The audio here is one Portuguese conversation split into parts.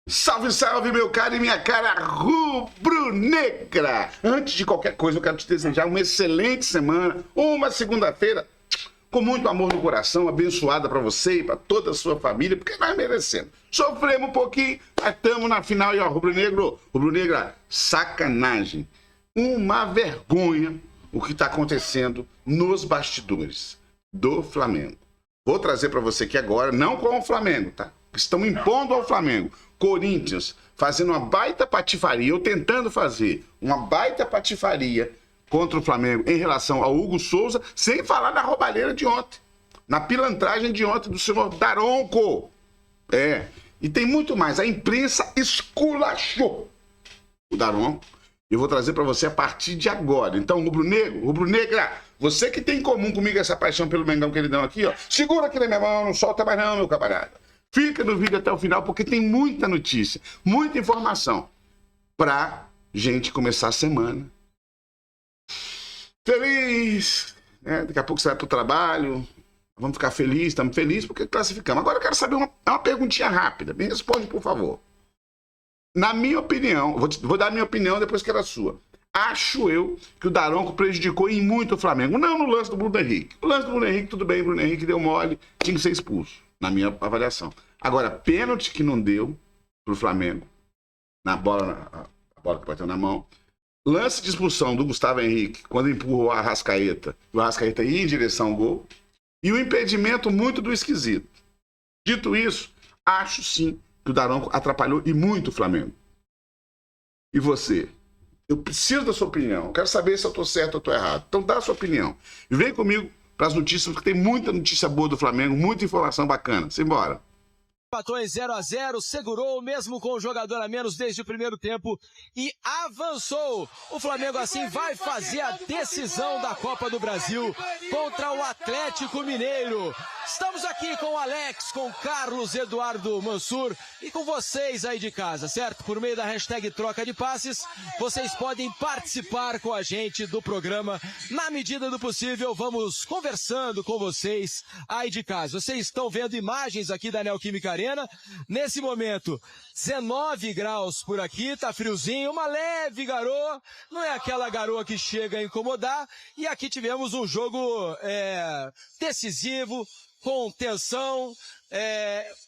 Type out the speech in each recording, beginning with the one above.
Salve, salve, meu caro e minha cara rubro-negra! Antes de qualquer coisa, eu quero te desejar uma excelente semana, uma segunda-feira com muito amor no coração, abençoada para você e para toda a sua família, porque nós merecemos. Sofremos um pouquinho, mas estamos na final e ó, rubro-negra, sacanagem. Uma vergonha o que está acontecendo nos bastidores do Flamengo. Vou trazer para você aqui agora, não com o Flamengo, tá? Estão impondo ao Flamengo. Corinthians fazendo uma baita patifaria, ou tentando fazer uma baita patifaria contra o Flamengo em relação ao Hugo Souza, sem falar na roubalheira de ontem, na pilantragem de ontem do senhor Daronco. E tem muito mais. A imprensa esculachou o Daronco. Eu vou trazer para você a partir de agora. Então, rubro-negra, você que tem em comum comigo essa paixão pelo Mengão queridão aqui, ó, segura aqui na minha mão, não solta mais não, meu camarada. Fica no vídeo até o final, porque tem muita notícia, muita informação pra gente começar a semana feliz, né? Daqui a pouco você vai pro trabalho, vamos ficar felizes, estamos felizes porque classificamos. Agora eu quero saber uma perguntinha rápida, me responde, por favor. Na minha opinião, vou dar a minha opinião, depois quero a sua. Acho eu que o Daronco prejudicou em muito o Flamengo, não no lance do Bruno Henrique. O lance do Bruno Henrique, tudo bem, o Bruno Henrique deu mole, tinha que ser expulso, na minha avaliação. Agora, pênalti que não deu pro Flamengo, a bola que bateu na mão. Lance de expulsão do Gustavo Henrique, quando empurrou o Arrascaeta ia em direção ao gol. E o impedimento muito do esquisito. Dito isso, acho sim que o Daronco atrapalhou e muito o Flamengo. E você? Eu preciso da sua opinião. Quero saber se eu estou certo ou estou errado. Então dá a sua opinião. E vem comigo para as notícias, porque tem muita notícia boa do Flamengo, muita informação bacana. Simbora. Empatou em 0-0, segurou mesmo com o jogador a menos desde o primeiro tempo e avançou. O Flamengo assim vai fazer a decisão da Copa do Brasil contra o Atlético Mineiro. Estamos aqui com o Alex, com o Carlos Eduardo Mansur e com vocês aí de casa, certo? Por meio da hashtag Troca de Passes, vocês podem participar com a gente do programa. Na medida do possível, vamos conversando com vocês aí de casa. Vocês estão vendo imagens aqui da Neoquímica Arena. Nesse momento, 19 graus por aqui, tá friozinho, uma leve garoa, não é aquela garoa que chega a incomodar. E aqui tivemos um jogo decisivo, com tensão,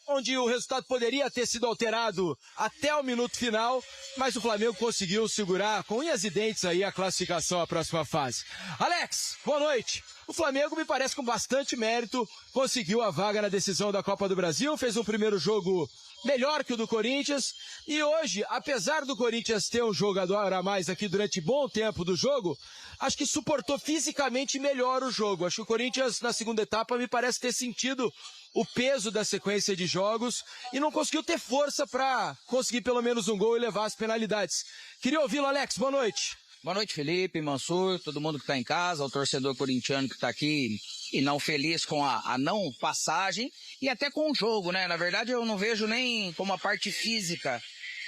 onde o resultado poderia ter sido alterado até o minuto final, mas o Flamengo conseguiu segurar com unhas e dentes aí a classificação à próxima fase. Alex, boa noite. O Flamengo, me parece com bastante mérito, conseguiu a vaga na decisão da Copa do Brasil, fez um primeiro jogo melhor que o do Corinthians, e hoje, apesar do Corinthians ter um jogador a mais aqui durante bom tempo do jogo, acho que suportou fisicamente melhor o jogo. Acho que o Corinthians, na segunda etapa, me parece ter sentido o peso da sequência de jogos e não conseguiu ter força para conseguir pelo menos um gol e levar as penalidades. Queria ouvi-lo, Alex, boa noite. Boa noite, Felipe, Mansur, todo mundo que está em casa, o torcedor corintiano que está aqui e não feliz com a não passagem e até com o jogo, né? Na verdade, eu não vejo nem como a parte física.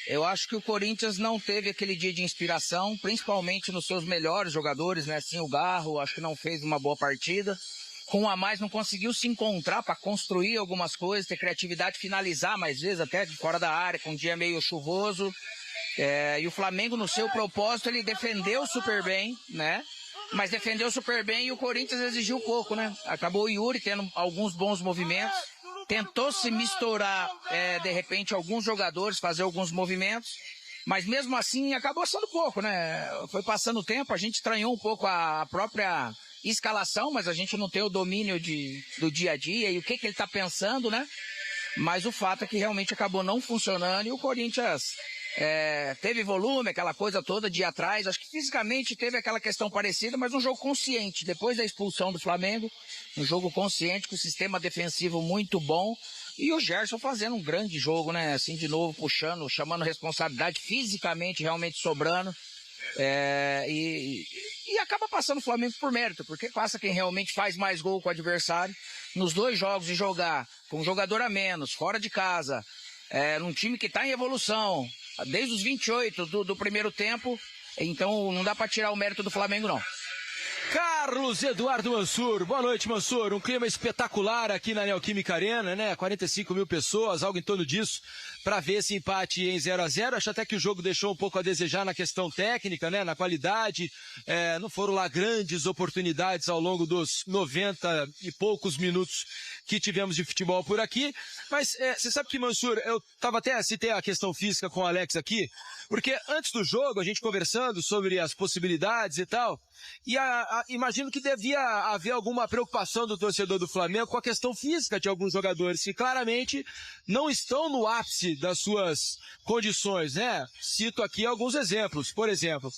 Eu acho que o Corinthians não teve aquele dia de inspiração, principalmente nos seus melhores jogadores, né? Assim, o Garro, acho que não fez uma boa partida. Com a mais, não conseguiu se encontrar para construir algumas coisas, ter criatividade, finalizar mais vezes, até de fora da área, com um dia meio chuvoso. E o Flamengo, no seu propósito, ele defendeu super bem, né? Mas defendeu super bem e o Corinthians exigiu pouco, né? Acabou o Yuri tendo alguns bons movimentos, tentou se misturar, de repente, alguns jogadores, fazer alguns movimentos, mas mesmo assim acabou sendo pouco, né? Foi passando o tempo, a gente estranhou um pouco a própria escalação, mas a gente não tem o domínio do dia a dia e o que ele tá pensando, né? Mas o fato é que realmente acabou não funcionando e o Corinthians teve volume, aquela coisa toda de ir atrás. Acho que fisicamente teve aquela questão parecida, mas um jogo consciente. Depois da expulsão do Flamengo, um jogo consciente, com o sistema defensivo muito bom. E o Gerson fazendo um grande jogo, né? Assim, de novo, puxando, chamando responsabilidade, fisicamente realmente sobrando. E acaba passando o Flamengo por mérito, porque passa quem realmente faz mais gol com o adversário. Nos dois jogos de jogar com um jogador a menos, fora de casa, num time que está em evolução, desde os 28 do primeiro tempo, então não dá para tirar o mérito do Flamengo, não. Carlos Eduardo Mansur. Boa noite, Mansur. Um clima espetacular aqui na Neoquímica Arena, né? 45 mil pessoas, algo em torno disso, para ver esse empate em 0-0. Acho até que o jogo deixou um pouco a desejar na questão técnica, né? Na qualidade. Não foram lá grandes oportunidades ao longo dos 90 e poucos minutos que tivemos de futebol por aqui. Mas você sabe que, Mansur, eu citei a questão física com o Alex aqui, porque antes do jogo, a gente conversando sobre as possibilidades e tal, e imagino que devia haver alguma preocupação do torcedor do Flamengo com a questão física de alguns jogadores que claramente não estão no ápice das suas condições, né? Cito aqui alguns exemplos. Por exemplo,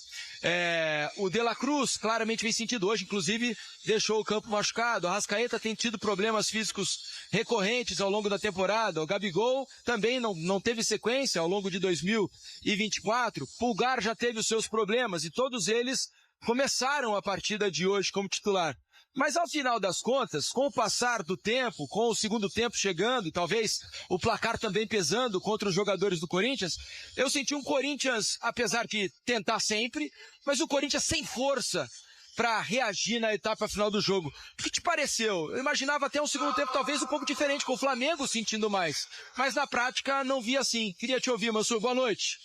o De La Cruz claramente vem sentido hoje, inclusive deixou o campo machucado. A Arrascaeta tem tido problemas físicos recorrentes ao longo da temporada. O Gabigol também não teve sequência ao longo de 2024. Pulgar já teve os seus problemas e todos eles começaram a partida de hoje como titular. Mas ao final das contas, com o passar do tempo, com o segundo tempo chegando, e talvez o placar também pesando contra os jogadores do Corinthians, eu senti um Corinthians, apesar de tentar sempre, mas o Corinthians sem força para reagir na etapa final do jogo. O que te pareceu? Eu imaginava até um segundo tempo talvez um pouco diferente, com o Flamengo sentindo mais. Mas na prática não vi assim. Queria te ouvir, Mansur. Boa noite.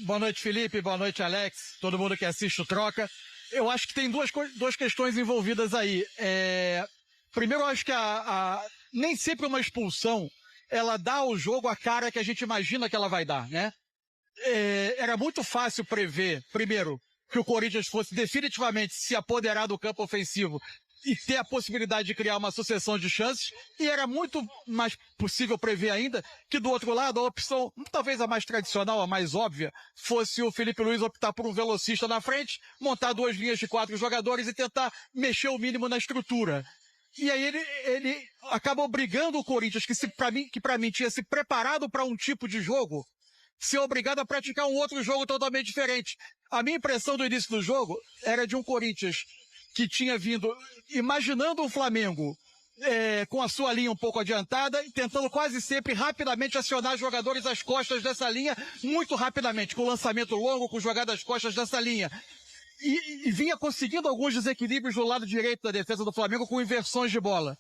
Boa noite, Felipe. Boa noite, Alex. Todo mundo que assiste o Troca. Eu acho que tem duas questões envolvidas aí. Primeiro, eu acho que nem sempre uma expulsão, ela dá ao jogo a cara que a gente imagina que ela vai dar, né? Era muito fácil prever, primeiro, que o Corinthians fosse definitivamente se apoderar do campo ofensivo e ter a possibilidade de criar uma sucessão de chances, e era muito mais possível prever ainda que do outro lado a opção, talvez a mais tradicional, a mais óbvia, fosse o Felipe Luiz optar por um velocista na frente, montar 2 linhas de 4 jogadores e tentar mexer o mínimo na estrutura. E aí ele acaba obrigando o Corinthians, que para mim tinha se preparado para um tipo de jogo, ser obrigado a praticar um outro jogo totalmente diferente. A minha impressão do início do jogo era de um Corinthians que tinha vindo imaginando o Flamengo com a sua linha um pouco adiantada e tentando quase sempre rapidamente acionar jogadores às costas dessa linha, muito rapidamente, com lançamento longo, com jogadas às costas dessa linha. E vinha conseguindo alguns desequilíbrios do lado direito da defesa do Flamengo com inversões de bola.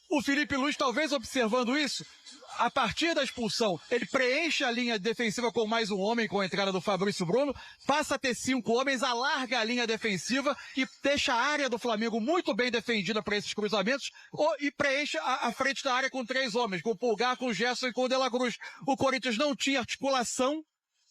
O Felipe Luiz, talvez observando isso, a partir da expulsão, ele preenche a linha defensiva com mais um homem, com a entrada do Fabrício Bruno, passa a ter 5 homens, alarga a linha defensiva e deixa a área do Flamengo muito bem defendida para esses cruzamentos e preenche a frente da área com 3 homens, com o Pulgar, com o Gerson e com o De La Cruz. O Corinthians não tinha articulação,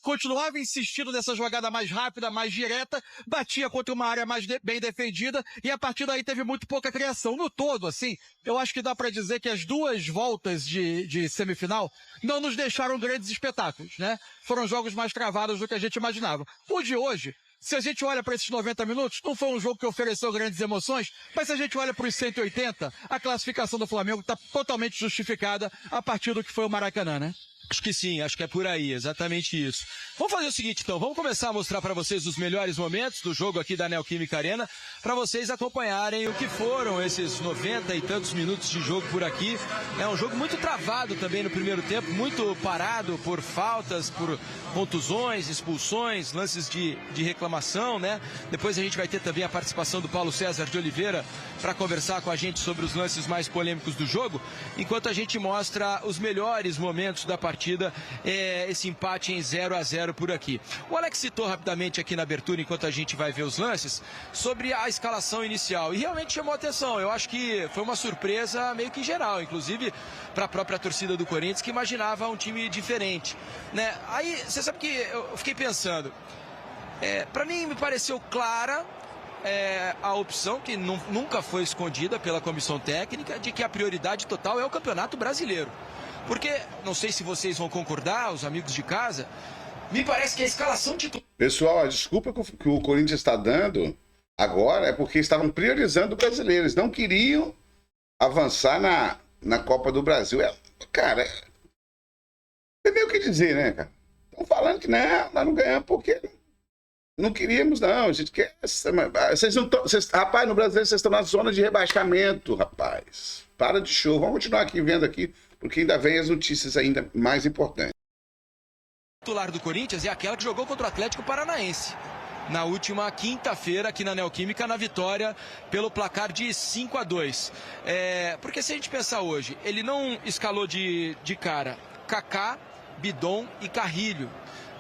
continuava insistindo nessa jogada mais rápida, mais direta, batia contra uma área mais bem defendida e a partir daí teve muito pouca criação. No todo, assim, eu acho que dá para dizer que as 2 voltas de semifinal não nos deixaram grandes espetáculos, né? Foram jogos mais travados do que a gente imaginava. O de hoje, se a gente olha para esses 90 minutos, não foi um jogo que ofereceu grandes emoções, mas se a gente olha para os 180, a classificação do Flamengo está totalmente justificada a partir do que foi o Maracanã, né? Acho que sim, acho que é por aí, exatamente isso. Vamos fazer o seguinte, então, vamos começar a mostrar para vocês os melhores momentos do jogo aqui da Neoquímica Arena, para vocês acompanharem o que foram esses 90 e tantos minutos de jogo por aqui. É um jogo muito travado também no primeiro tempo, muito parado por faltas, por contusões, expulsões, lances de reclamação, né? Depois a gente vai ter também a participação do Paulo César de Oliveira para conversar com a gente sobre os lances mais polêmicos do jogo, enquanto a gente mostra os melhores momentos da partida, esse empate em 0-0 por aqui. O Alex citou rapidamente aqui na abertura, enquanto a gente vai ver os lances, sobre a escalação inicial, e realmente chamou atenção. Eu acho que foi uma surpresa meio que geral, inclusive para a própria torcida do Corinthians, que imaginava um time diferente, né? Aí, você sabe que eu fiquei pensando, para mim me pareceu clara a opção, que nunca foi escondida pela comissão técnica, de que a prioridade total é o Campeonato Brasileiro. Porque, não sei se vocês vão concordar, os amigos de casa, me parece que a escalação titular... Pessoal, a desculpa que o Corinthians está dando agora é porque estavam priorizando o brasileiro. Eles não queriam avançar na Copa do Brasil. Cara, não tem o que dizer, né, cara? Estão falando que não, nós não ganhamos porque não queríamos, não. A gente quer... Rapaz, no Brasil vocês estão na zona de rebaixamento, rapaz. Para de show. Vamos continuar aqui vendo aqui, porque ainda vem as notícias ainda mais importantes. O titular do Corinthians é aquela que jogou contra o Atlético Paranaense. na última quinta-feira aqui na Neoquímica, na vitória pelo placar de 5-2. Porque se a gente pensar hoje, ele não escalou de cara Kaká, Bidon e Carrilho,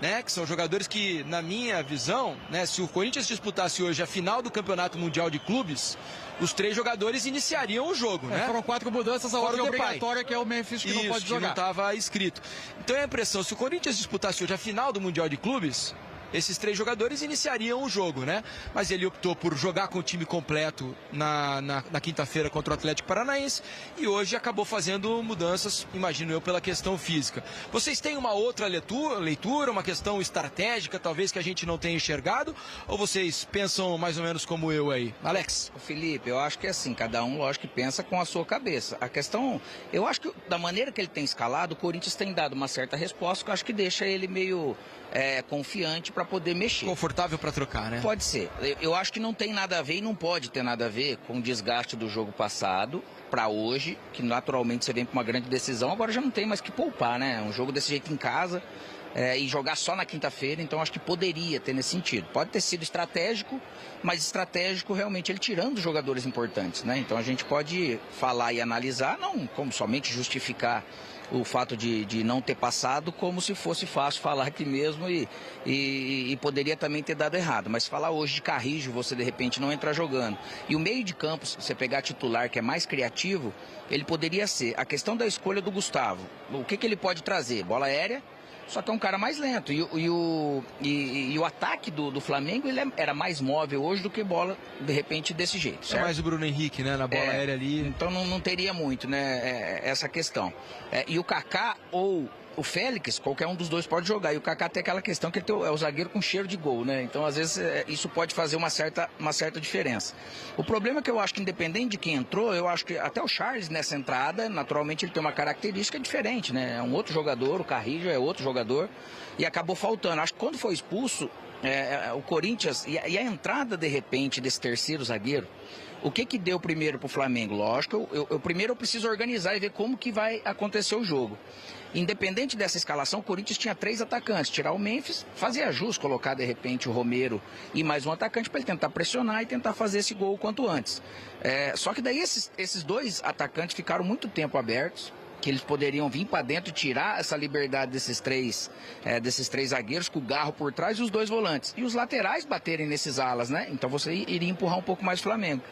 né, que são jogadores que, na minha visão, né, se o Corinthians disputasse hoje a final do Campeonato Mundial de Clubes, os 3 jogadores iniciariam o jogo, né? Foram 4 mudanças, a ordem obrigatória, que é o Memphis, que não pode jogar. Que não estava escrito. Então é a impressão, se o Corinthians disputasse hoje a final do Mundial de Clubes, esses 3 jogadores iniciariam o jogo, né? Mas ele optou por jogar com o time completo na quinta-feira contra o Atlético Paranaense e hoje acabou fazendo mudanças, imagino eu, pela questão física. Vocês têm uma outra leitura, uma questão estratégica, talvez, que a gente não tenha enxergado? Ou vocês pensam mais ou menos como eu aí? Alex? Felipe, eu acho que é assim, cada um, lógico, que pensa com a sua cabeça. A questão, eu acho que da maneira que ele tem escalado, o Corinthians tem dado uma certa resposta que eu acho que deixa ele meio confiante para poder mexer. Confortável para trocar, né? Pode ser. Eu acho que não tem nada a ver e não pode ter nada a ver com o desgaste do jogo passado para hoje, que naturalmente você vem para uma grande decisão, agora já não tem mais que poupar, né? Um jogo desse jeito em casa e jogar só na quinta-feira, então acho que poderia ter nesse sentido. Pode ter sido estratégico, mas estratégico realmente ele tirando jogadores importantes, né? Então a gente pode falar e analisar, não como somente justificar o fato de não ter passado, como se fosse fácil falar aqui mesmo e poderia também ter dado errado. Mas falar hoje de Carrijo, você de repente não entrar jogando. E o meio de campo, se você pegar titular, que é mais criativo, ele poderia ser a questão da escolha do Gustavo. O que ele pode trazer? Bola aérea, só que é um cara mais lento. E o ataque do Flamengo ele era mais móvel hoje do que bola, de repente, desse jeito. Certo? É mais o Bruno Henrique, né? Na bola aérea ali. Então não teria muito, né? Essa questão. E o Kaká ou o Félix, qualquer um dos dois pode jogar. E o Kaká tem aquela questão que ele é o zagueiro com cheiro de gol, né? Então, às vezes, isso pode fazer uma certa diferença. O problema é que eu acho que, independente de quem entrou, eu acho que até o Charles, nessa entrada, naturalmente, ele tem uma característica diferente, né? É um outro jogador, o Carrillo é outro jogador, e acabou faltando. Acho que quando foi expulso, o Corinthians, e a entrada, de repente, desse terceiro zagueiro, o que deu primeiro para o Flamengo? Lógico, primeiro eu preciso organizar e ver como que vai acontecer o jogo. Independente dessa escalação, o Corinthians tinha 3 atacantes. Tirar o Memphis, fazer jus, colocar de repente o Romero e mais um atacante para ele tentar pressionar e tentar fazer esse gol o quanto antes. Só que daí esses 2 atacantes ficaram muito tempo abertos, que eles poderiam vir para dentro e tirar essa liberdade desses três zagueiros, com o Garro por trás e os 2 volantes. E os laterais baterem nesses alas, né? Então você iria empurrar um pouco mais o Flamengo.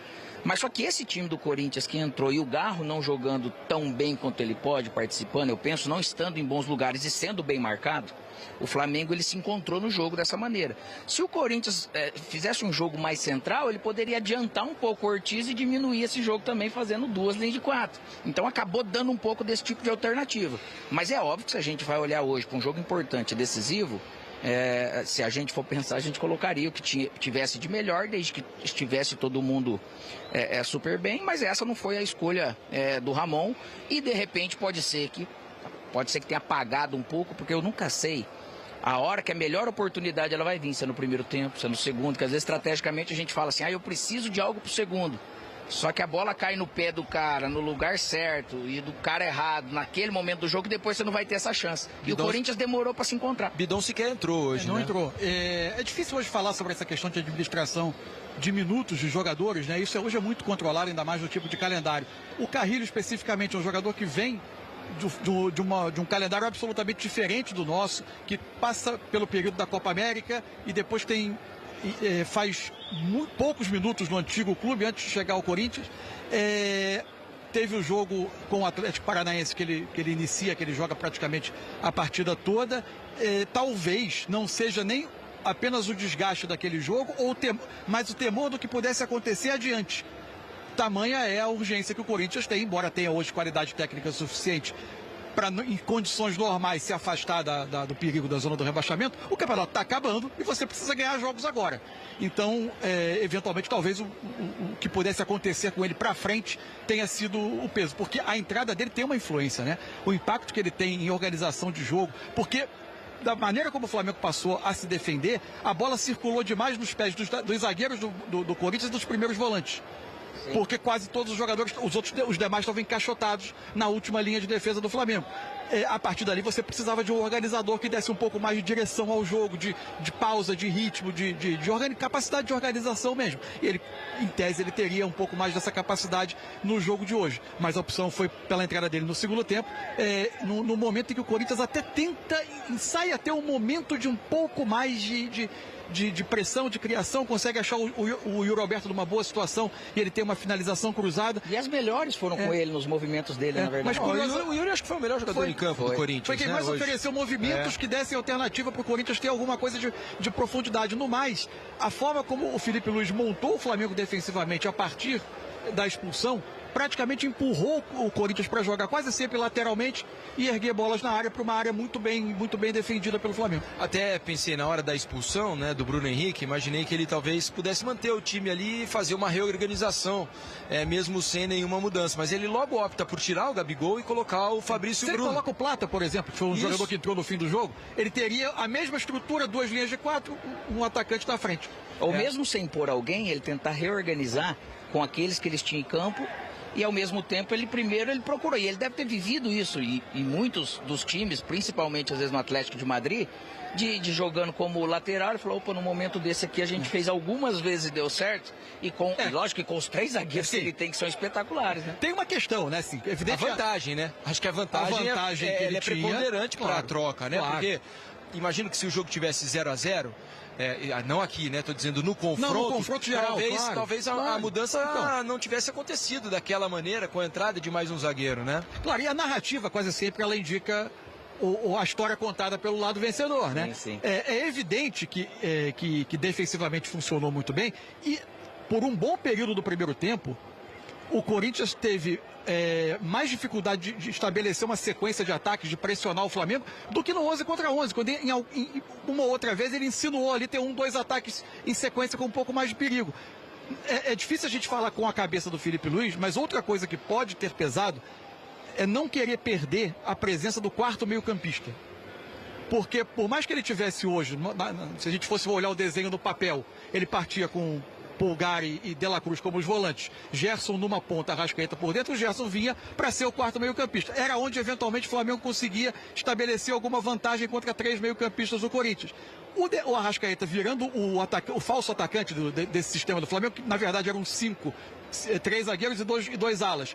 Mas só que esse time do Corinthians que entrou e o Garro não jogando tão bem quanto ele pode, participando, eu penso, não estando em bons lugares e sendo bem marcado, o Flamengo ele se encontrou no jogo dessa maneira. Se o Corinthians fizesse um jogo mais central, ele poderia adiantar um pouco o Ortiz e diminuir esse jogo também, fazendo 2 linhas de 4. Então acabou dando um pouco desse tipo de alternativa. Mas é óbvio que se a gente vai olhar hoje para um jogo importante e decisivo, se a gente for pensar, a gente colocaria o que tivesse de melhor, desde que estivesse todo mundo super bem, mas essa não foi a escolha do Ramon, e de repente pode ser que tenha apagado um pouco, porque eu nunca sei a hora que a melhor oportunidade ela vai vir, se é no primeiro tempo, se é no segundo, que às vezes estrategicamente a gente fala assim, eu preciso de algo pro segundo. Só que a bola cai no pé do cara, no lugar certo, e do cara errado, naquele momento do jogo, e depois você não vai ter essa chance. E o Corinthians demorou para se encontrar. Bidon sequer entrou hoje, não né? entrou. É difícil hoje falar sobre essa questão de administração de minutos de jogadores, né? Isso hoje é muito controlado, ainda mais no tipo de calendário. O Carrillo, especificamente, é um jogador que vem de um calendário absolutamente diferente do nosso, que passa pelo período da Copa América e depois faz poucos minutos no antigo clube antes de chegar ao Corinthians. Teve o jogo com o Atlético Paranaense que ele inicia, que ele joga praticamente a partida toda. Talvez não seja nem apenas o desgaste daquele jogo, mas o temor do que pudesse acontecer adiante. Tamanha é a urgência que o Corinthians tem, embora tenha hoje qualidade técnica suficiente para, em condições normais, se afastar do perigo da zona do rebaixamento. O campeonato está acabando e você precisa ganhar jogos agora. Então, eventualmente, talvez o que pudesse acontecer com ele para frente tenha sido o peso, porque a entrada dele tem uma influência, né? O impacto que ele tem em organização de jogo, porque da maneira como o Flamengo passou a se defender, a bola circulou demais nos pés dos zagueiros do Corinthians e dos primeiros volantes. Porque quase todos os jogadores, os demais estavam encaixotados na última linha de defesa do Flamengo. a partir dali você precisava de um organizador que desse um pouco mais de direção ao jogo, de pausa, de ritmo, capacidade de organização mesmo. E ele, em tese, ele teria um pouco mais dessa capacidade no jogo de hoje. Mas a opção foi pela entrada dele no segundo tempo, no momento em que o Corinthians até ensaia ter um momento de um pouco mais de pressão, de criação, consegue achar o Yuri Alberto numa boa situação e ele tem uma finalização cruzada. E as melhores foram com ele nos movimentos dele, na verdade. Mas o Yuri acho que foi o melhor jogador em campo do Corinthians. Foi quem mais ofereceu movimentos que dessem alternativa para o Corinthians ter alguma coisa de profundidade. No mais, a forma como o Felipe Luiz montou o Flamengo defensivamente a partir da expulsão, praticamente empurrou o Corinthians para jogar quase sempre lateralmente e erguer bolas na área para uma área muito bem defendida pelo Flamengo. Até pensei na hora da expulsão, né, do Bruno Henrique, imaginei que ele talvez pudesse manter o time ali e fazer uma reorganização, mesmo sem nenhuma mudança. Mas ele logo opta por tirar o Gabigol e colocar o Fabrício Se Bruno. ele coloca o Plata, por exemplo, que foi um jogador que entrou no fim do jogo, ele teria a mesma estrutura, 2 linhas de 4, um atacante na frente. Ou mesmo sem pôr alguém, ele tentar reorganizar com aqueles que eles tinham em campo. E ao mesmo tempo ele procurou, e ele deve ter vivido isso, e muitos dos times, principalmente às vezes no Atlético de Madrid, de jogando como lateral, ele falou, opa, no momento desse aqui a gente fez algumas vezes e deu certo, e lógico que com os 3 zagueiros que ele tem, que são espetaculares, né? Tem uma questão, né, assim, evidente. A vantagem, né? Acho que a vantagem que ele é preponderante para a troca, né? Claro. Porque imagino que se o jogo tivesse 0-0, não aqui, né? Tô dizendo no confronto. Não, no confronto geral, talvez a mudança não tivesse acontecido daquela maneira, com a entrada de mais um zagueiro, né? Claro, e a narrativa quase sempre ela indica a história contada pelo lado vencedor, né? Sim. É evidente que defensivamente funcionou muito bem e por um bom período do primeiro tempo o Corinthians teve mais dificuldade de estabelecer uma sequência de ataques, de pressionar o Flamengo, do que no 11 contra 11, quando em uma outra vez ele insinuou ali ter 2 ataques em sequência com um pouco mais de perigo. É difícil a gente falar com a cabeça do Felipe Luiz, mas outra coisa que pode ter pesado é não querer perder a presença do quarto meio-campista. Porque por mais que ele tivesse hoje, se a gente fosse olhar o desenho do papel, ele partia com Pulgar e De La Cruz como os volantes, Gerson numa ponta, Arrascaeta por dentro, o Gerson vinha para ser o quarto meio-campista. Era onde eventualmente o Flamengo conseguia estabelecer alguma vantagem contra 3 meio-campistas do Corinthians. O Arrascaeta virando o falso atacante desse sistema do Flamengo, que na verdade eram 5, 3 zagueiros e 2 alas.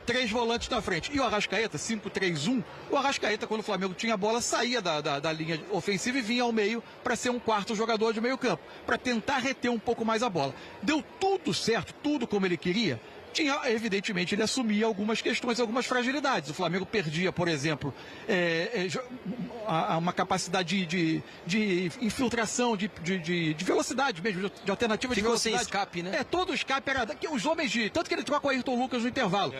3 volantes na frente. E o Arrascaeta, 5-3-1, o Arrascaeta, quando o Flamengo tinha a bola, saía da linha ofensiva e vinha ao meio para ser um quarto jogador de meio campo, para tentar reter um pouco mais a bola. Deu tudo certo, tudo como ele queria. Evidentemente, ele assumia algumas questões, algumas fragilidades. O Flamengo perdia, por exemplo, uma capacidade de infiltração, de velocidade mesmo, de alternativa de velocidade. Ficou sem escape, né? Todo o escape era... Os homens tanto que ele troca o Ayrton Lucas no intervalo.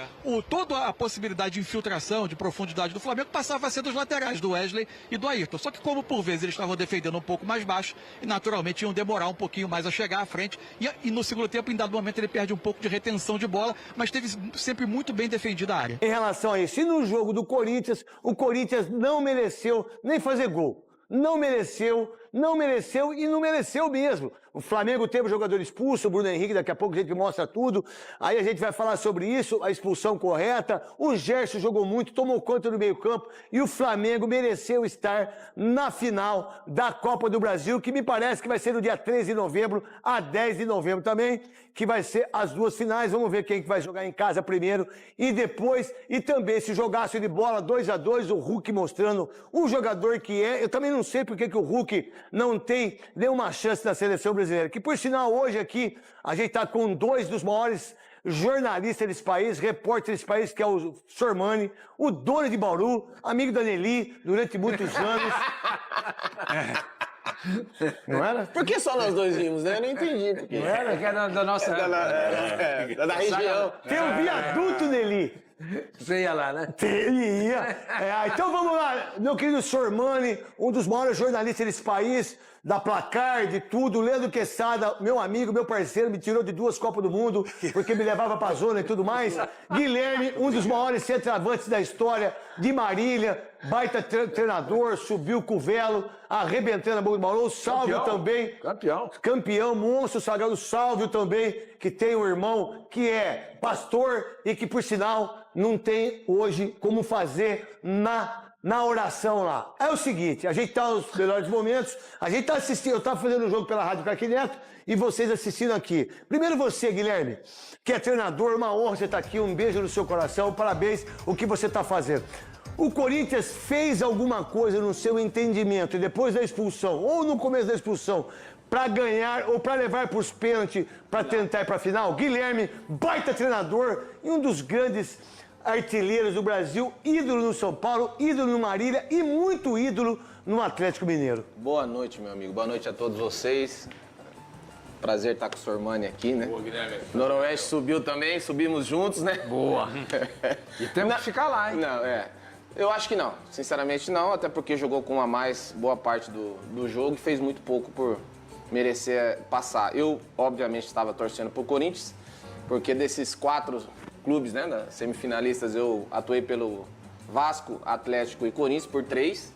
Toda a possibilidade de infiltração, de profundidade do Flamengo passava a ser dos laterais, do Wesley e do Ayrton. Só que como por vezes eles estavam defendendo um pouco mais baixo, e naturalmente iam demorar um pouquinho mais a chegar à frente. E no segundo tempo, em dado momento, ele perde um pouco de retenção de bola, mas teve sempre muito bem defendida a área. Em relação a isso, e no jogo do Corinthians, o Corinthians não mereceu nem fazer gol. Não mereceu e não mereceu mesmo. O Flamengo teve um jogador expulso, o Bruno Henrique, daqui a pouco a gente mostra tudo. Aí a gente vai falar sobre isso, a expulsão correta. O Gerson jogou muito, tomou conta do meio-campo e o Flamengo mereceu estar na final da Copa do Brasil, que me parece que vai ser no dia 13 de novembro a 10 de novembro também, que vai ser as 2 finais. Vamos ver quem que vai jogar em casa primeiro e depois. E também, se jogasse de bola 2-2, o Hulk mostrando o jogador que é. Eu também não sei por que o Hulk não tem nenhuma chance na seleção brasileira. Que, por sinal, hoje aqui a gente está com 2 dos maiores jornalistas desse país, repórter desse país, que é o Sormani, o dono de Bauru, amigo da Nelly durante muitos anos. Não era? Por que só nós 2 vimos, né? Eu não entendi. Não era? Que era da nossa... da região. Tem um viaduto, Nelly. Você ia lá, né? Ia. Então vamos lá, meu querido Sormani, um dos maiores jornalistas desse país, da Placar, de tudo, Leandro Quesada, meu amigo, meu parceiro, me tirou de 2 Copas do Mundo, porque me levava pra zona e tudo mais. Guilherme, um dos maiores centroavantes da história de Marília, baita treinador, subiu com o Velo, arrebentando a boca do Bauru. O Sálvio também. Campeão, monstro sagrado. O Sálvio também, que tem um irmão que é pastor e que, por sinal, não tem hoje como fazer na oração lá. É o seguinte, a gente tá nos melhores momentos, a gente tá assistindo, eu tava fazendo um jogo pela Rádio Craque Neto e vocês assistindo aqui. Primeiro você, Guilherme, que é treinador, uma honra você estar aqui, um beijo no seu coração, parabéns o que você tá fazendo. O Corinthians fez alguma coisa no seu entendimento e depois da expulsão, ou no começo da expulsão, para ganhar ou para levar para os pênaltis, para tentar ir para a final? Guilherme, baita treinador e um dos grandes artilheiros do Brasil, ídolo no São Paulo, ídolo no Marília e muito ídolo no Atlético Mineiro. Boa noite, meu amigo. Boa noite a todos vocês. Prazer estar com o Sormani aqui, né? Boa, Guilherme. Noroeste subiu também, subimos juntos, né? Boa. E temos que ficar lá, hein? Não, eu acho que não. Sinceramente não, até porque jogou com um a mais boa parte do jogo e fez muito pouco por merecer passar. Eu, obviamente, estava torcendo pro Corinthians, porque desses 4 clubes, né, das semifinalistas, eu atuei pelo Vasco, Atlético e Corinthians por 3.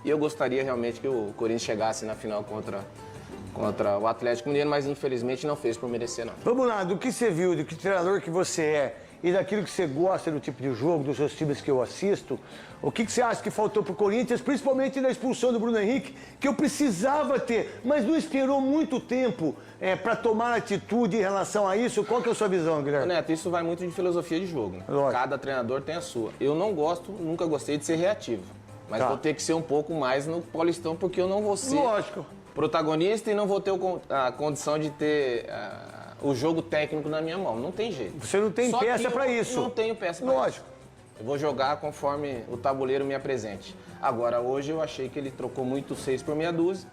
E eu gostaria realmente que o Corinthians chegasse na final contra o Atlético Mineiro, mas infelizmente não fez por merecer, não. Vamos lá, do que você viu, do que treinador que você é e daquilo que você gosta do tipo de jogo, dos seus times que eu assisto, o que você acha que faltou pro Corinthians, principalmente na expulsão do Bruno Henrique, que eu precisava ter, mas não esperou muito tempo para tomar atitude em relação a isso? Qual que é a sua visão, Guilherme? Neto, isso vai muito de filosofia de jogo, né? Lógico. Cada treinador tem a sua. Eu não gosto, nunca gostei de ser reativo, mas vou ter que ser um pouco mais no Paulistão, porque eu não vou ser protagonista e não vou ter a condição de ter o jogo técnico na minha mão. Não tem jeito. Você não tem peça para isso. Não tenho peça para isso. Lógico. Eu vou jogar conforme o tabuleiro me apresente. Agora, hoje eu achei que ele trocou muito 6 por meia dúzia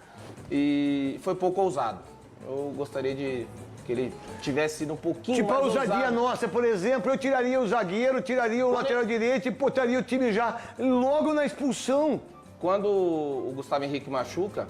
e foi pouco ousado. Eu gostaria de que ele tivesse sido um pouquinho mais ousado. Tipo a ousadia nossa, por exemplo, eu tiraria o zagueiro, tiraria o lateral direito e botaria o time já logo na expulsão. Quando o Gustavo Henrique machuca,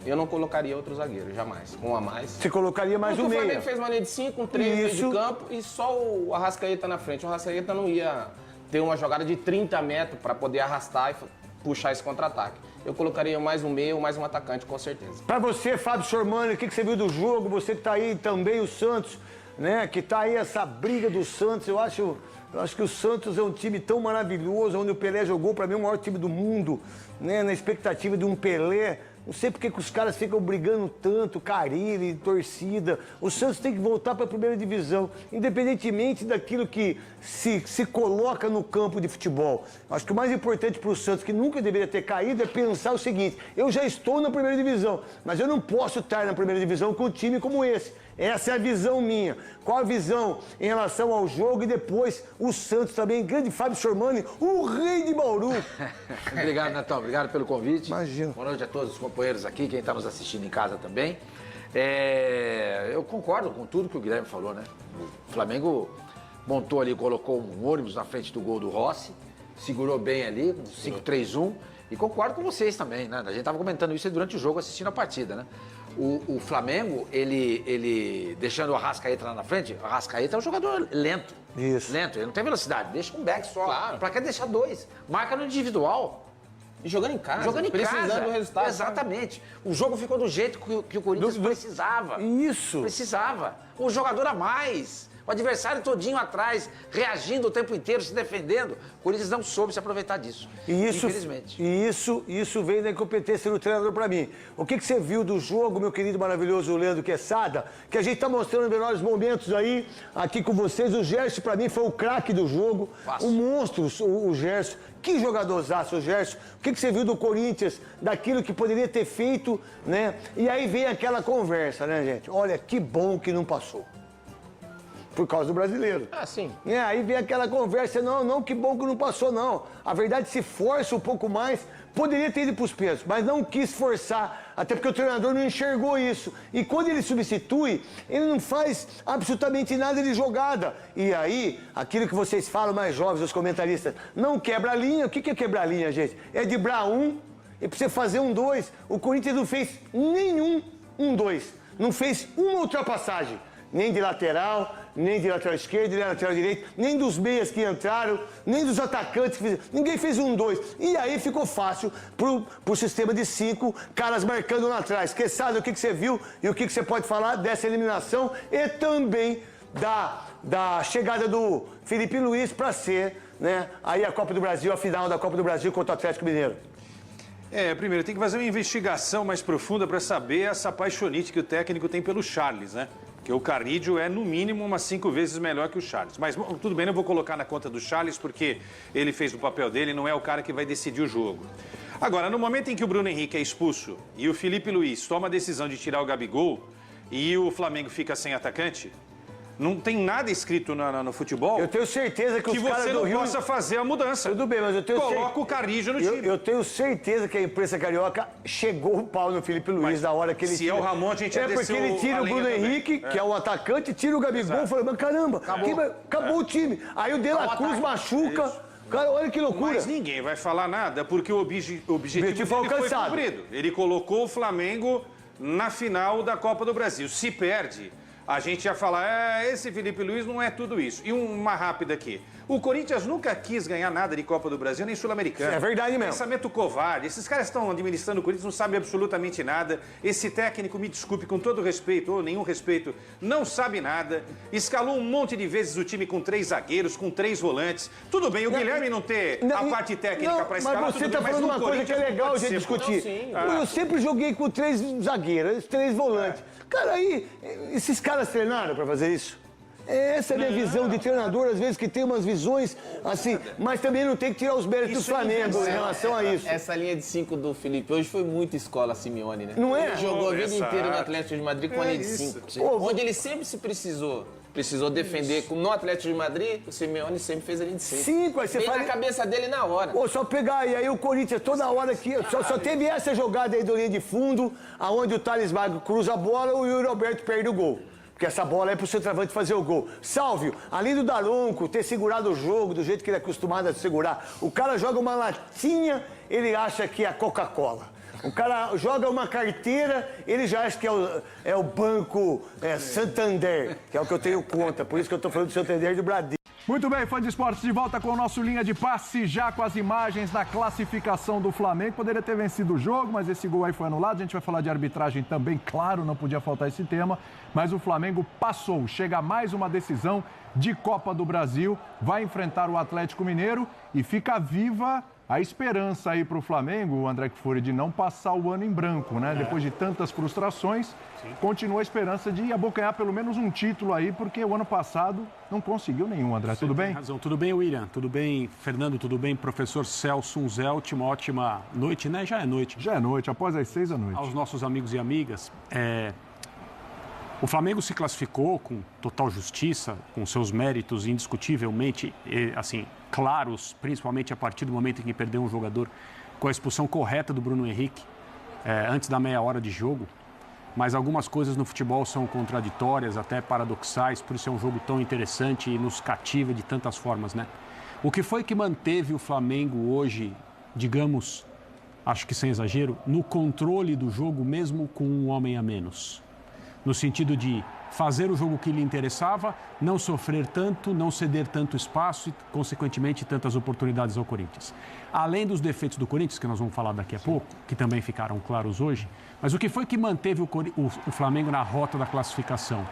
eu não colocaria outro zagueiro, jamais. Com um a mais. Você colocaria mais um meia. O Flamengo fez uma linha de 5, um 3 no meio de campo e só o Arrascaeta na frente. O Arrascaeta não ia ter uma jogada de 30 metros para poder arrastar e puxar esse contra-ataque. Eu colocaria mais um meia ou mais um atacante, com certeza. Para você, Fábio Sormani, o que você viu do jogo? Você que tá aí também, o Santos, né? Que tá aí essa briga do Santos. Eu acho que o Santos é um time tão maravilhoso, onde o Pelé jogou, para mim, o maior time do mundo, né? Na expectativa de um Pelé. Não sei porque que os caras ficam brigando tanto, Carille, torcida. O Santos tem que voltar para a primeira divisão, independentemente daquilo que se coloca no campo de futebol. Acho que o mais importante para o Santos, que nunca deveria ter caído, é pensar o seguinte: eu já estou na primeira divisão, mas eu não posso estar na primeira divisão com um time como esse. Essa é a visão minha. Qual a visão em relação ao jogo? E depois o Santos também, grande Fábio Sormani, o rei de Bauru. Obrigado, Netão. Obrigado pelo convite. Imagina. Boa noite a todos os companheiros aqui, quem está nos assistindo em casa também. Eu concordo com tudo que o Guilherme falou, né? O Flamengo montou ali, colocou um ônibus na frente do gol do Rossi, segurou bem ali, 5-3-1. E concordo com vocês também, né? A gente estava comentando isso durante o jogo, assistindo a partida, né? O Flamengo, ele deixando o Arrascaeta lá na frente, o Arrascaeta é um jogador lento. Isso. Lento, ele não tem velocidade. Deixa um back só. Claro. Pra que deixar 2? Marca no individual. E jogando em casa. Jogando em precisando casa. do resultado. Exatamente. O jogo ficou do jeito que o Corinthians precisava. Isso. Precisava. Um jogador a mais. O adversário todinho atrás, reagindo o tempo inteiro, se defendendo. O Corinthians não soube se aproveitar disso. Infelizmente. E isso vem da incompetência do treinador para mim. O que você viu do jogo, meu querido maravilhoso Leandro Quesada, que a gente tá mostrando os melhores momentos aí, aqui com vocês. O Gerson, para mim, foi o craque do jogo. Fácil. O monstro, o Gerson. Que jogadorzaço, o Gerson. O que você viu do Corinthians, daquilo que poderia ter feito, né? E aí vem aquela conversa, né, gente? Olha, que bom que não passou. Por causa do brasileiro. Ah, sim. Aí vem aquela conversa, não, que bom que não passou, não. A verdade, se força um pouco mais, poderia ter ido para os pênaltis, mas não quis forçar, até porque o treinador não enxergou isso. E quando ele substitui, ele não faz absolutamente nada de jogada. E aí, aquilo que vocês falam, mais jovens, os comentaristas, não quebra a linha. O que é quebrar a linha, gente? É driblar um e para você fazer um 2. O Corinthians não fez nenhum 1-2. Não fez uma ultrapassagem. Nem de lateral, nem de lateral esquerdo, nem de lateral direito, nem dos meias que entraram, nem dos atacantes que fizeram. Ninguém fez 1-2. E aí ficou fácil pro sistema de 5 caras marcando lá atrás. Quesada, o que você viu e o que você pode falar dessa eliminação e também da chegada do Felipe Luiz para ser, né, aí a Copa do Brasil, a final da Copa do Brasil contra o Atlético Mineiro. Primeiro, tem que fazer uma investigação mais profunda para saber essa paixonite que o técnico tem pelo Charles, né? Porque o Carrídio é, no mínimo, umas 5 vezes melhor que o Charles. Mas tudo bem, não vou colocar na conta do Charles, porque ele fez o papel dele, não é o cara que vai decidir o jogo. Agora, no momento em que o Bruno Henrique é expulso e o Felipe Luiz toma a decisão de tirar o Gabigol e o Flamengo fica sem atacante, não tem nada escrito no futebol. Eu tenho certeza que os caras do Rio... você não possa fazer a mudança. Tudo bem, mas eu tenho certeza... Coloca o Carrídio no time. Eu tenho certeza que a imprensa carioca chegou o pau no Felipe Luiz mas na hora que ele tira... Se é o Ramon, a gente porque ele tira o Bruno Henrique, que é o atacante, tira o Gabigol e fala, mas caramba, acabou o time. Aí o De La Cruz machuca... Cara, olha que loucura. Mas ninguém vai falar nada, porque o objetivo dele foi cumprido. Ele colocou o Flamengo na final da Copa do Brasil. Se perde... A gente ia falar, esse Felipe Luiz não é tudo isso. E uma rápida aqui. O Corinthians nunca quis ganhar nada de Copa do Brasil, nem Sul-Americana. É verdade mesmo. Pensamento covarde. Esses caras estão administrando o Corinthians, não sabem absolutamente nada. Esse técnico, me desculpe, com todo respeito, ou nenhum respeito, não sabe nada. Escalou um monte de vezes o time com 3 zagueiros, com 3 volantes. Tudo bem, o Guilherme não ter a parte técnica para escalar, mas você está falando uma coisa que é legal a gente discutir. Eu sempre joguei com 3 zagueiros, 3 volantes. Cara, aí, esses caras treinaram para fazer isso? Essa é a minha visão de treinador, às vezes que tem umas visões assim, mas também não tem que tirar os méritos do Flamengo em relação a isso. Essa linha de 5 do Felipe hoje foi muito escola Simeone, né? Não é? Ele jogou a vida inteira no Atlético de Madrid com a linha de 5. Onde ele sempre se precisou defender. No Atlético de Madrid, o Simeone sempre fez a linha de 5. 5, aí você faz... na cabeça dele na hora. Pô, só pegar, e aí o Corinthians toda hora aqui, só teve essa jogada aí do linha de fundo, aonde o Thales Magno cruza a bola e o Yuri Alberto perde o gol. Porque essa bola é pro centroavante fazer o gol. Sálvio, além do Daronco ter segurado o jogo do jeito que ele é acostumado a segurar, o cara joga uma latinha, ele acha que é a Coca-Cola. O cara joga uma carteira, ele já acha que é o Banco Santander, que é o que eu tenho conta. Por isso que eu tô falando do Santander e do Bradesco. Muito bem, fã de esportes, de volta com o nosso Linha de Passe, já com as imagens da classificação do Flamengo. Poderia ter vencido o jogo, mas esse gol aí foi anulado. A gente vai falar de arbitragem também, claro, não podia faltar esse tema. Mas o Flamengo passou, chega a mais uma decisão de Copa do Brasil, vai enfrentar o Atlético Mineiro e fica viva a esperança aí para o Flamengo, André Kfouri, de não passar o ano em branco, né? Depois de tantas frustrações, continua a esperança de abocanhar pelo menos um título aí, porque o ano passado não conseguiu nenhum, André. Tudo bem? Tem razão. Tudo bem, William? Tudo bem, Fernando? Tudo bem, professor Celso Unzelt? Uma ótima noite, né? Já é noite. Já é noite, após as 6 da noite. Aos nossos amigos e amigas, o Flamengo se classificou com total justiça, com seus méritos indiscutivelmente, assim, claros, principalmente a partir do momento em que perdeu um jogador com a expulsão correta do Bruno Henrique, antes da meia hora de jogo. Mas algumas coisas no futebol são contraditórias, até paradoxais, por isso é um jogo tão interessante e nos cativa de tantas formas, né? O que foi que manteve o Flamengo hoje, digamos, acho que sem exagero, no controle do jogo mesmo com um homem a menos? No sentido de fazer o jogo que lhe interessava, não sofrer tanto, não ceder tanto espaço e, consequentemente, tantas oportunidades ao Corinthians. Além dos defeitos do Corinthians, que nós vamos falar daqui a pouco, que também ficaram claros hoje, mas o que foi que manteve o Flamengo na rota da classificação?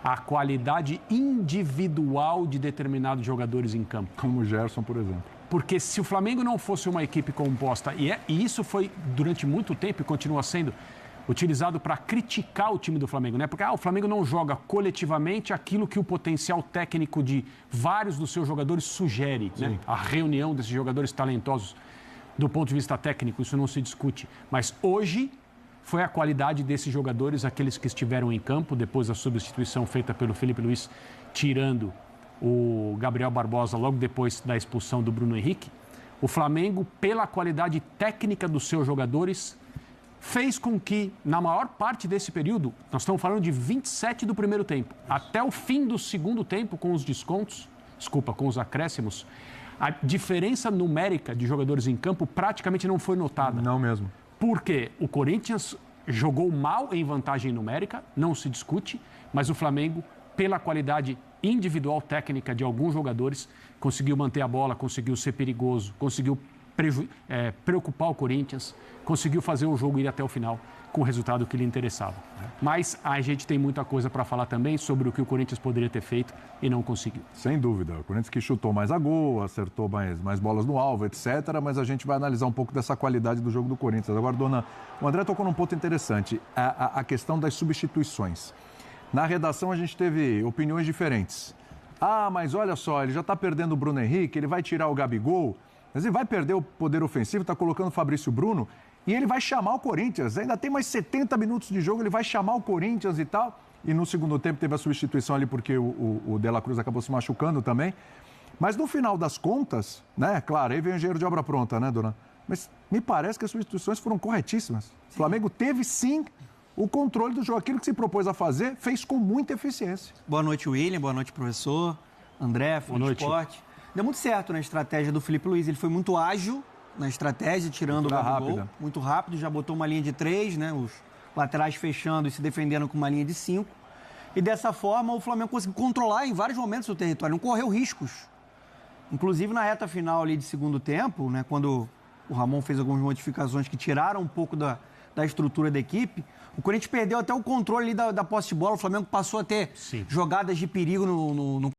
A qualidade individual de determinados jogadores em campo. Como o Gerson, por exemplo. Porque se o Flamengo não fosse uma equipe composta, e isso foi durante muito tempo e continua sendo utilizado para criticar o time do Flamengo, né? Porque o Flamengo não joga coletivamente aquilo que o potencial técnico de vários dos seus jogadores sugere, né? A reunião desses jogadores talentosos do ponto de vista técnico, isso não se discute. Mas hoje foi a qualidade desses jogadores, aqueles que estiveram em campo, depois da substituição feita pelo Felipe Luiz, tirando o Gabriel Barbosa logo depois da expulsão do Bruno Henrique. O Flamengo, pela qualidade técnica dos seus jogadores, fez com que, na maior parte desse período, nós estamos falando de 27 do primeiro tempo, até o fim do segundo tempo, com os descontos, com os acréscimos, a diferença numérica de jogadores em campo praticamente não foi notada. Não mesmo. Porque o Corinthians jogou mal em vantagem numérica, não se discute, mas o Flamengo, pela qualidade individual técnica de alguns jogadores, conseguiu manter a bola, conseguiu ser perigoso, conseguiu preocupar o Corinthians, conseguiu fazer o jogo ir até o final com o resultado que lhe interessava. Mas a gente tem muita coisa para falar também sobre o que o Corinthians poderia ter feito e não conseguiu. Sem dúvida. O Corinthians que chutou mais a gol, acertou mais bolas no alvo, etc. Mas a gente vai analisar um pouco dessa qualidade do jogo do Corinthians. Agora, dona, o André tocou num ponto interessante, a questão das substituições. Na redação a gente teve opiniões diferentes. Ah, mas olha só, ele já está perdendo o Bruno Henrique, ele vai tirar o Gabigol, mas ele vai perder o poder ofensivo, está colocando o Fabrício Bruno e ele vai chamar o Corinthians. Ainda tem mais 70 minutos de jogo, ele vai chamar o Corinthians e tal. E no segundo tempo teve a substituição ali porque o De La Cruz acabou se machucando também. Mas no final das contas, né, claro, aí vem o engenheiro de obra pronta, né, dona? Mas me parece que as substituições foram corretíssimas. O Flamengo teve sim o controle do jogo. Aquilo que se propôs a fazer, fez com muita eficiência. Boa noite, William. Boa noite, professor. André, Felipe Esporte. Deu muito certo na estratégia do Felipe Luiz. Ele foi muito ágil na estratégia, tirando o Gabigol. Muito rápido, já botou uma linha de 3, né? Os laterais fechando e se defendendo com uma linha de 5. E dessa forma, o Flamengo conseguiu controlar em vários momentos o território, não correu riscos. Inclusive na reta final ali de segundo tempo, né? Quando o Ramon fez algumas modificações que tiraram um pouco da estrutura da equipe, o Corinthians perdeu até o controle ali da posse de bola, o Flamengo passou a ter jogadas de perigo no